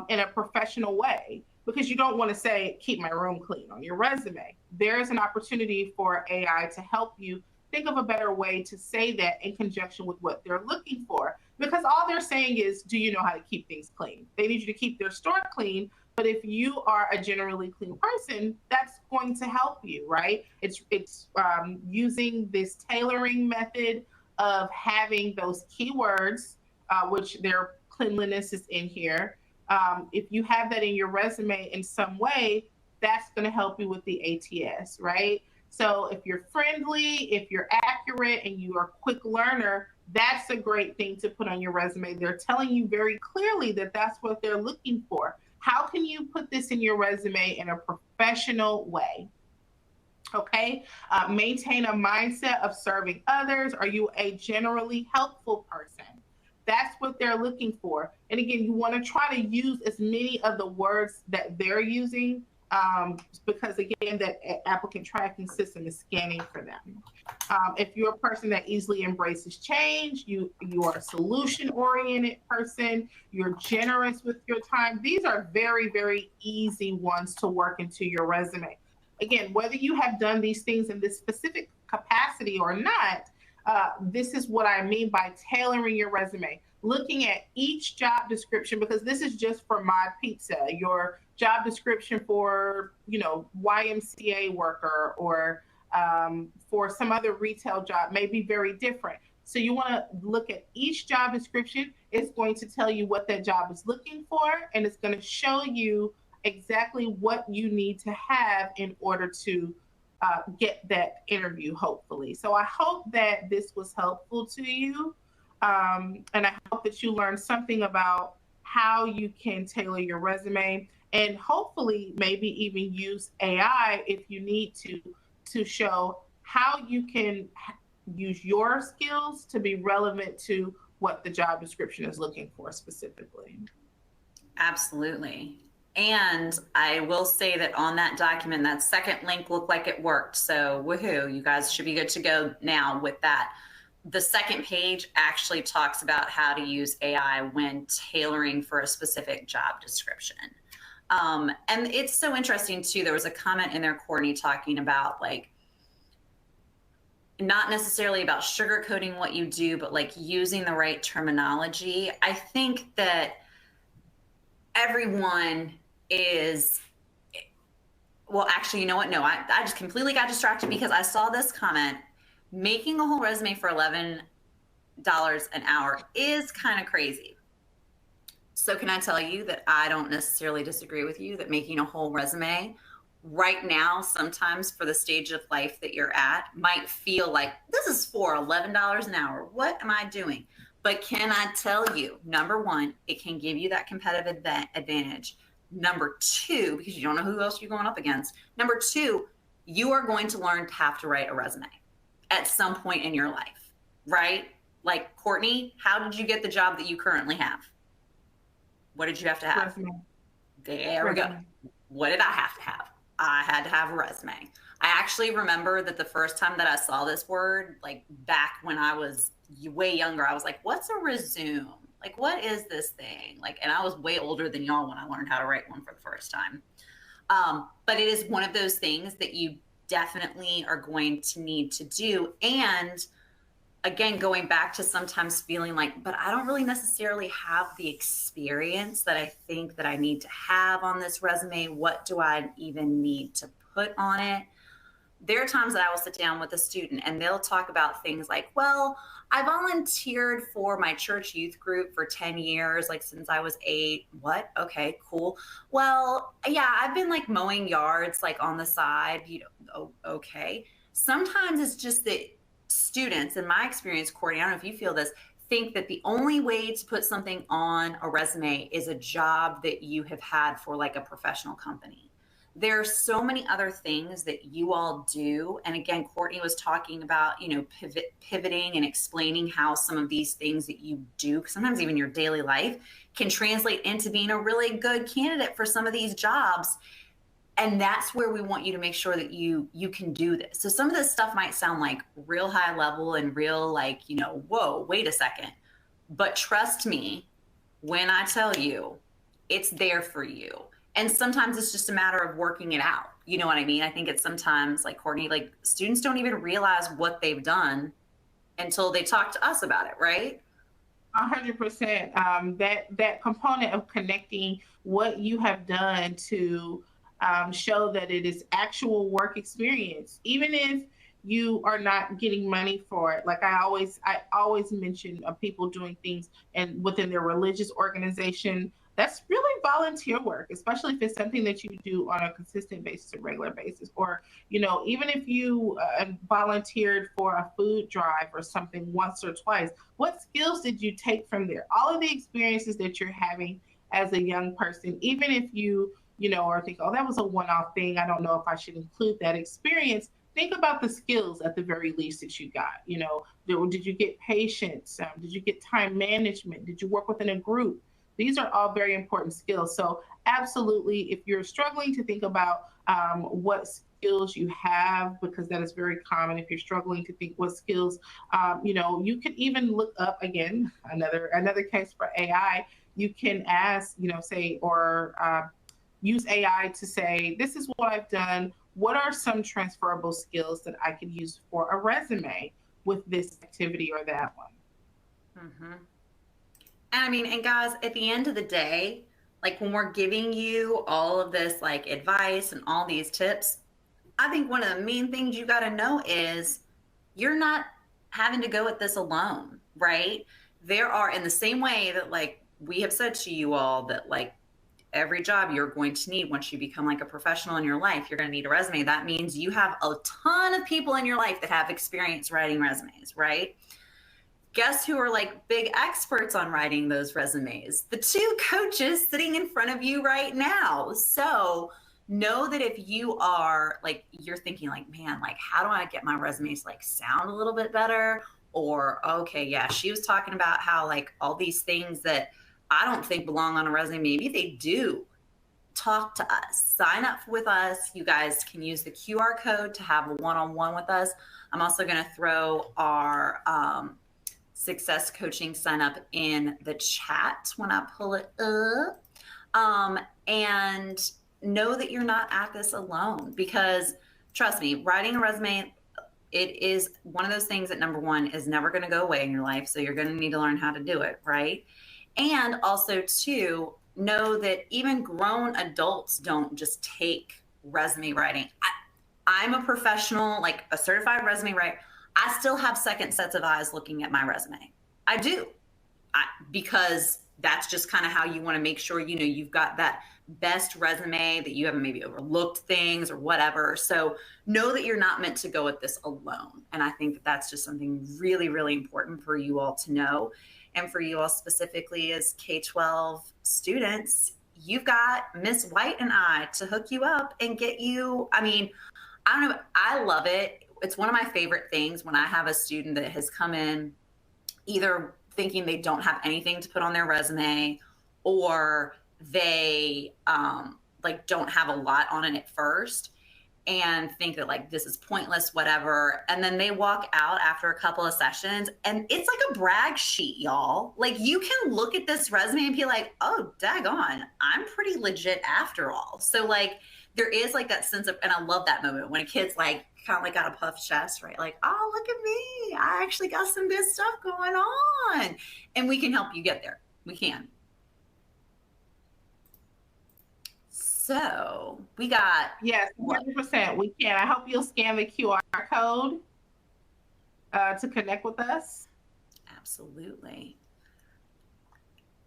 in a professional way? Because you don't want to say, keep my room clean on your resume. There's an opportunity for AI to help you think of a better way to say that in conjunction with what they're looking for. Because all they're saying is, do you know how to keep things clean? They need you to keep their store clean. But if you are a generally clean person, that's going to help you, right? It's using this tailoring method of having those keywords, which their cleanliness is in here. If you have that in your resume in some way, that's going to help you with the ATS, right? So if you're friendly, if you're accurate, and you are a quick learner, that's a great thing to put on your resume. They're telling you very clearly that that's what they're looking for. How can you put this in your resume in a professional way? Okay. Maintain a mindset of serving others. Are you a generally helpful person? That's what they're looking for. And again, you want to try to use as many of the words that they're using, because again, that applicant tracking system is scanning for them. If you're a person that easily embraces change, you are a solution oriented person, you're generous with your time. These are very, very easy ones to work into your resume. Again, whether you have done these things in this specific capacity or not, this is what I mean by tailoring your resume. Looking at each job description, because this is just for Mod Pizza. Your job description for, you know, YMCA worker or for some other retail job may be very different. So you want to look at each job description. It's going to tell you what that job is looking for, and it's going to show you exactly what you need to have in order to get that interview, hopefully. So I hope that this was helpful to you. And I hope that you learned something about how you can tailor your resume, and hopefully maybe even use AI if you need to show how you can use your skills to be relevant to what the job description is looking for specifically. Absolutely. And I will say that on that document, that second link looked like it worked. So woohoo, you guys should be good to go now with that. The second page actually talks about how to use AI when tailoring for a specific job description. And it's so interesting too. There was a comment in there, Courtney, talking about like, not necessarily about sugarcoating what you do, but like using the right terminology. I think that everyone is, well, actually, you know what? No, I just completely got distracted because I saw this comment. Making a whole resume for $11 an hour is kind of crazy. So can I tell you that I don't necessarily disagree with you that making a whole resume right now, sometimes for the stage of life that you're at, might feel like this is for $11 an hour. What am I doing? But can I tell you, number one, it can give you that competitive advantage. Number two, because you don't know who else you're going up against. Number two, you are going to learn to have to write a resume at some point in your life, right? Like Courtney, how did you get the job that you currently have? What did you have to have? Resume. There we go. What did I have to have? I had to have a resume. I actually remember that the first time that I saw this word, like back when I was way younger, I was like, what's a resume? Like, what is this thing? Like, and I was way older than y'all when I learned how to write one for the first time. But it is one of those things that you definitely are going to need to do. And again, going back to sometimes feeling like, but I don't really necessarily have the experience that I think that I need to have on this resume. What do I even need to put on it? There are times that I will sit down with a student and they'll talk about things like, well, I volunteered for my church youth group for 10 years, like since I was 8. What? Okay, cool. Well, yeah, I've been like mowing yards, like on the side, you know, okay. Sometimes it's just that students, in my experience, Courtney, I don't know if you feel this, think that the only way to put something on a resume is a job that you have had for like a professional company. There are so many other things that you all do. And again, Courtney was talking about, you know, pivoting and explaining how some of these things that you do, sometimes even your daily life, can translate into being a really good candidate for some of these jobs. And that's where we want you to make sure that you can do this. So some of this stuff might sound like real high level and real like, you know, whoa, wait a second. But trust me when I tell you it's there for you. And sometimes it's just a matter of working it out. You know what I mean? I think it's sometimes like Courtney, like students don't even realize what they've done until they talk to us about it, right? 100%. That component of connecting what you have done to show that it is actual work experience, even if you are not getting money for it. Like I always mention people doing things and within their religious organization. That's really volunteer work, especially if it's something that you do on a consistent basis, a regular basis, or even if you volunteered for a food drive or something once or twice. What skills did you take from there? All of the experiences that you're having as a young person, even if or think, oh, that was a one-off thing, I don't know if I should include that experience. Think about the skills at the very least that you got. Did you get patience? Did you get time management? Did you work within a group? These are all very important skills. So absolutely, if you're struggling to think about what skills you have, because that is very common. If you're struggling to think what skills, you could even look up, again, another case for AI. You can ask, say, or use AI to say, this is what I've done. What are some transferable skills that I could use for a resume with this activity or that one? Mm-hmm. And I mean, and guys, at the end of the day, like when we're giving you all of this like advice and all these tips, I think one of the main things you got to know is you're not having to go at this alone, right? There are, in the same way that like we have said to you all that like every job you're going to need once you become like a professional in your life, you're going to need a resume. That means you have a ton of people in your life that have experience writing resumes, right? Guess who are like big experts on writing those resumes? The two coaches sitting in front of you right now. So know that if you are like, you're thinking like, man, like, how do I get my resumes like sound a little bit better? Or, okay, yeah, she was talking about how like all these things that I don't think belong on a resume, maybe they do. Talk to us, sign up with us. You guys can use the QR code to have a one-on-one with us. I'm also going to throw our success coaching sign up in the chat when I pull it up. And know that you're not at this alone, because trust me, writing a resume, it is one of those things that, number one, is never going to go away in your life. So you're going to need to learn how to do it, right? And also, two, know that even grown adults don't just take resume writing. I'm a professional, like a certified resume writer. I still have second sets of eyes looking at my resume. I do. Because that's just kind of how you want to make sure, you know, you've got that best resume, that you haven't maybe overlooked things or whatever. So know that you're not meant to go at this alone. And I think that that's just something really, really important for you all to know. And for you all specifically as K-12 students, you've got Miss White and I to hook you up and get you. I mean, I don't know, I love it. It's one of my favorite things when I have a student that has come in either thinking they don't have anything to put on their resume, or they like don't have a lot on it at first and think that like this is pointless, whatever. And then they walk out after a couple of sessions and it's like a brag sheet, y'all. Like you can look at this resume and be like, oh, daggone, I'm pretty legit after all. So like there is like that sense of, and I love that moment when a kid's like kind of like got a puffed chest, right? Like, oh, look at me. I actually got some good stuff going on. And we can help you get there. We can. So we got. Yes, 100%. We can. I hope you'll scan the QR code to connect with us. Absolutely.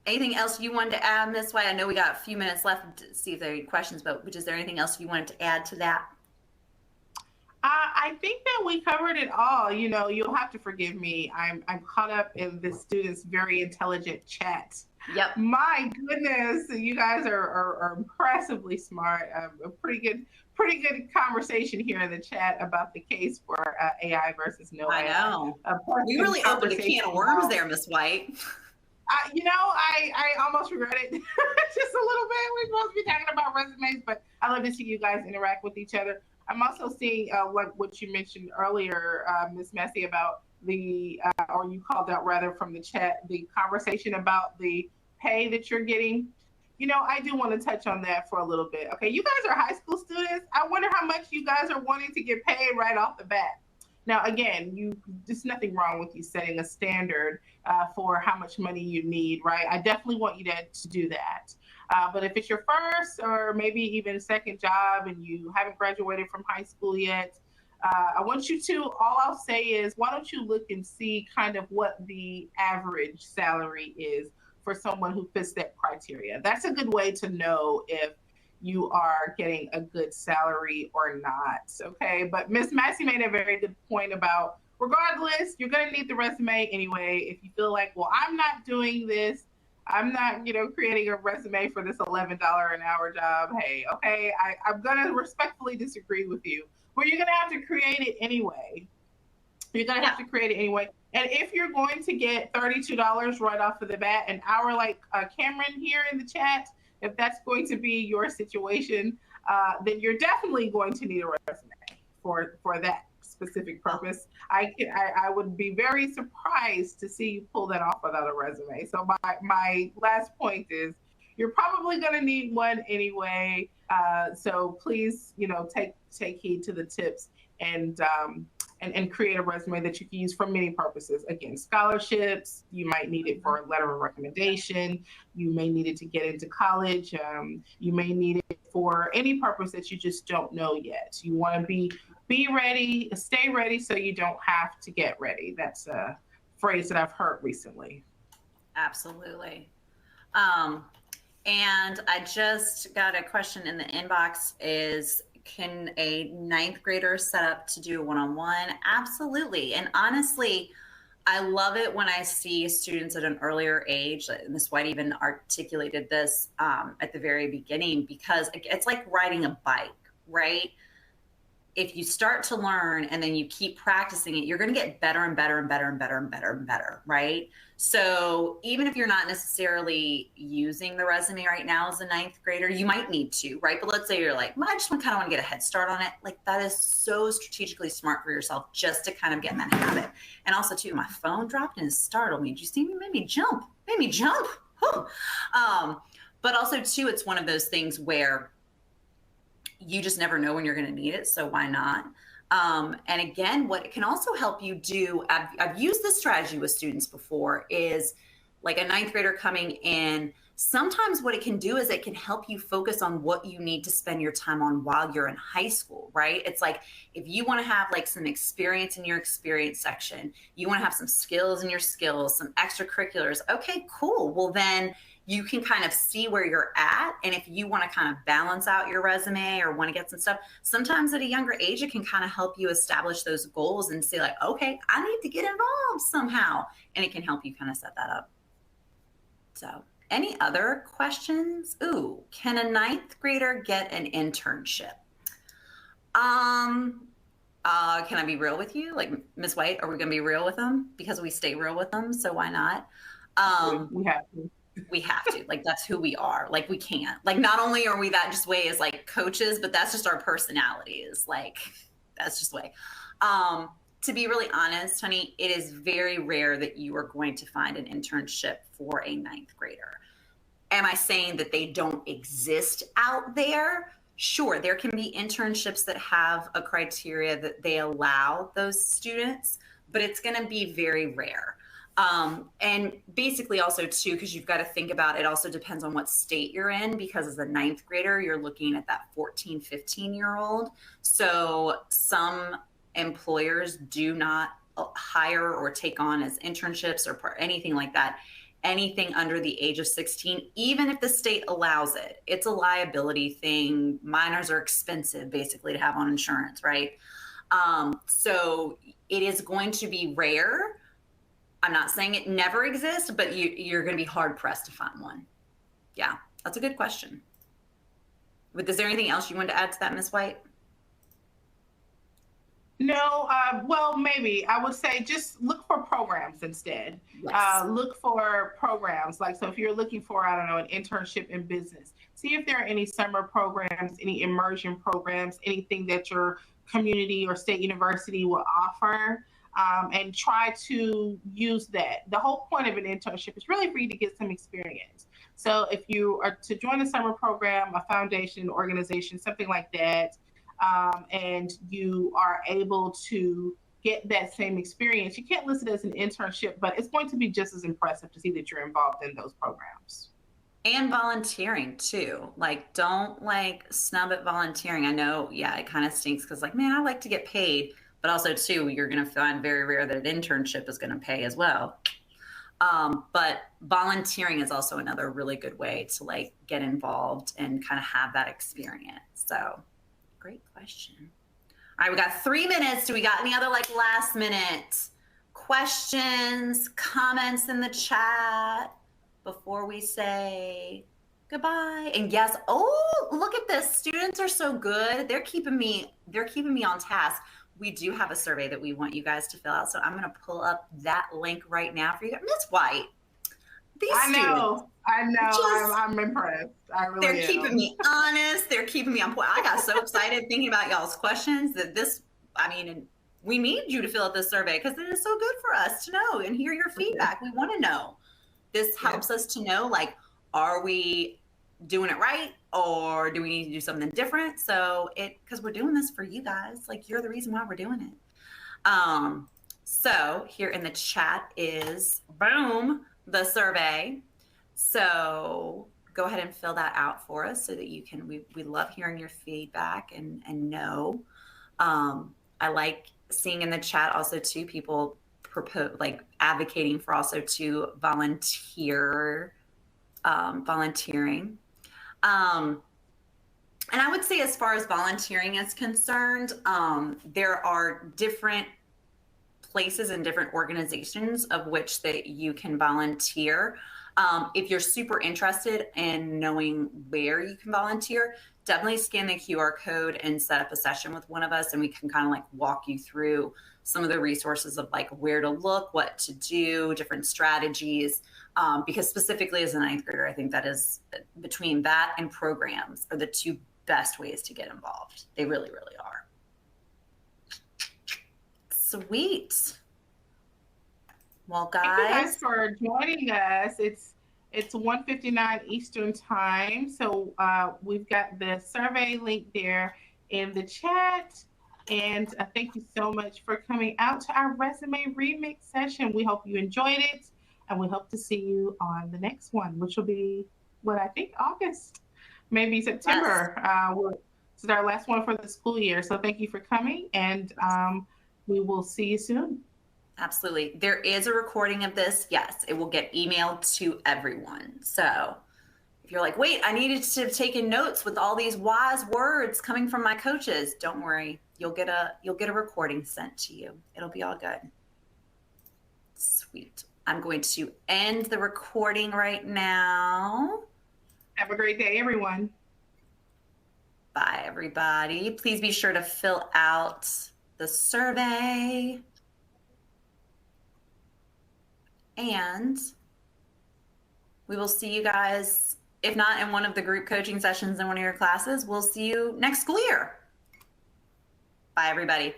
Anything else you wanted to add, Ms. White? I know we got a few minutes left to see if there are any questions, but is there anything else you wanted to add to that? I think that we covered it all. You know, you'll have to forgive me. I'm caught up in the students' very intelligent chat. Yep. My goodness, you guys are impressively smart. A pretty good conversation here in the chat about the case for AI versus no AI. I know. We really opened a can of worms there, Miss White. You know, I almost regret it just a little bit. We're supposed to be talking about resumes, but I love to see you guys interact with each other. I'm also seeing like what you mentioned earlier, Ms. Massey, about the, or you called out rather from the chat, the conversation about the pay that you're getting. You know, I do want to touch on that for a little bit. Okay, you guys are high school students. I wonder how much you guys are wanting to get paid right off the bat. Now, again, there's nothing wrong with you setting a standard for how much money you need, right? I definitely want you to do that. But if it's your first or maybe even second job and you haven't graduated from high school yet, I want you to, all I'll say is, why don't you look and see kind of what the average salary is for someone who fits that criteria. That's a good way to know if you are getting a good salary or not, okay? But Ms. Massey made a very good point about, regardless, you're gonna need the resume anyway. If you feel like, well, I'm not doing this, I'm not, you know, creating a resume for this $11 an hour job, hey, okay, I'm gonna respectfully disagree with you. But you're gonna have to create it anyway. You're gonna have to create it anyway. And if you're going to get $32 right off of the bat, an hour like Cameron here in the chat, if that's going to be your situation, then you're definitely going to need a resume for that specific purpose. I would be very surprised to see you pull that off without a resume. So my last point is, you're probably going to need one anyway. So please, you know, take heed to the tips and create a resume that you can use for many purposes. Again, scholarships, you might need it for a letter of recommendation. You may need it to get into college. You may need it for any purpose that you just don't know yet. You want to be ready, stay ready so you don't have to get ready. That's a phrase that I've heard recently. Absolutely. And I just got a question in the inbox is, can a ninth grader set up to do one-on-one? Absolutely. And honestly, I love it when I see students at an earlier age, and Ms. White even articulated this at the very beginning, because it's like riding a bike, right? If you start to learn and then you keep practicing it, you're going to get better and better and better and better and better and better, right? So even if you're not necessarily using the resume right now as a ninth grader, you might need to, right? But let's say you're like, well, I just kind of want to get a head start on it. Like, that is so strategically smart for yourself just to kind of get in that habit. And also too, my phone dropped and it startled me. Did you see me? Made me jump. But also too, it's one of those things where you just never know when you're going to need it. So why not? And again, what it can also help you do, I've used this strategy with students before, is like a ninth grader coming in, Sometimes what it can do is it can help you focus on what you need to spend your time on while you're in high school, right? It's like if you want to have like some experience in your experience section, you want to have some skills in your skills, some extracurriculars. Okay, cool. Well, then you can kind of see where you're at. And if you want to kind of balance out your resume or want to get some stuff, sometimes at a younger age, it can kind of help you establish those goals and say, like, okay, I need to get involved somehow. And it can help you kind of set that up. So, any other questions? Ooh, can a ninth grader get an internship? Can I be real with you? Like, Ms. White, are we going to be real with them? Because we stay real with them, so why not? We have to. We have to. Like, that's who we are. Like, we can't. Like, not only are we that just way as like coaches, but that's just our personalities. Like, that's just the way. To be really honest, honey, it is very rare that you are going to find an internship for a ninth grader. Am I saying that they don't exist out there? Sure, there can be internships that have a criteria that they allow those students, but it's going to be very rare. And basically also too, because you've got to think about it also depends on what state you're in, because as a ninth grader, you're looking at that 14, 15-year-old. So some employers do not hire or take on as internships or anything like that, anything under the age of 16, even if the state allows it. It's a liability thing. Minors are expensive basically to have on insurance, right? So it is going to be rare. I'm not saying it never exists, but you're going to be hard pressed to find one. Yeah, that's a good question. Is there anything else you wanted to add to that, Ms. White? No, well, maybe I would say just look for programs instead. Yes. Look for programs. Like, so if you're looking for, I don't know, an internship in business, see if there are any summer programs, any immersion programs, anything that your community or state university will offer, and try to use that. The whole point of an internship is really for you to get some experience. So if you are to join a summer program, a foundation, organization, something like that, and you are able to get that same experience, you can't list it as an internship, but it's going to be just as impressive to see that you're involved in those programs. And volunteering too. Like, don't like snub at volunteering. I know, yeah, it kind of stinks because like, man, I like to get paid, but also too, you're going to find very rare that an internship is going to pay as well. But volunteering is also another really good way to like get involved and kind of have that experience. So great question. All right, we got 3 minutes. Do we got any other like last minute questions, comments in the chat before we say goodbye? And yes, oh, look at this. Students are so good. They're keeping me on task. We do have a survey that we want you guys to fill out. So I'm going to pull up that link right now for you. Ms. White, I know. I'm impressed. They're keeping me honest. They're keeping me on point. I got so excited thinking about y'all's questions that we need you to fill out this survey because it is so good for us to know and hear your feedback. We want to know. This helps us to know, like, are we doing it right or do we need to do something different? So because we're doing this for you guys, like you're the reason why we're doing it. So here in the chat is, boom, the survey. So go ahead and fill that out for us so that you can, we love hearing your feedback and know. I like seeing in the chat also too, people like advocating for also to volunteering. And I would say as far as volunteering is concerned, there are different places and different organizations of which that you can volunteer. If you're super interested in knowing where you can volunteer, definitely scan the QR code and set up a session with one of us, and we can kind of like walk you through some of the resources of like where to look, what to do, different strategies. Because specifically as a ninth grader, I think that is between that and programs are the two best ways to get involved. They really, really are. Sweet. Well, guys. Thank you guys for joining us. It's 1:59 Eastern time. So we've got the survey link there in the chat. And thank you so much for coming out to our resume remix session. We hope you enjoyed it. And we hope to see you on the next one, which will be what I think August, maybe Yes. September. This is our last one for the school year. So thank you for coming, and we will see you soon. Absolutely. There is a recording of this. Yes, it will get emailed to everyone. So if you're like, wait, I needed to have taken notes with all these wise words coming from my coaches, don't worry. You'll get a recording sent to you. It'll be all good. Sweet. I'm going to end the recording right now. Have a great day, everyone. Bye, everybody. Please be sure to fill out the survey. And we will see you guys, if not in one of the group coaching sessions in one of your classes, we'll see you next school year. Bye, everybody.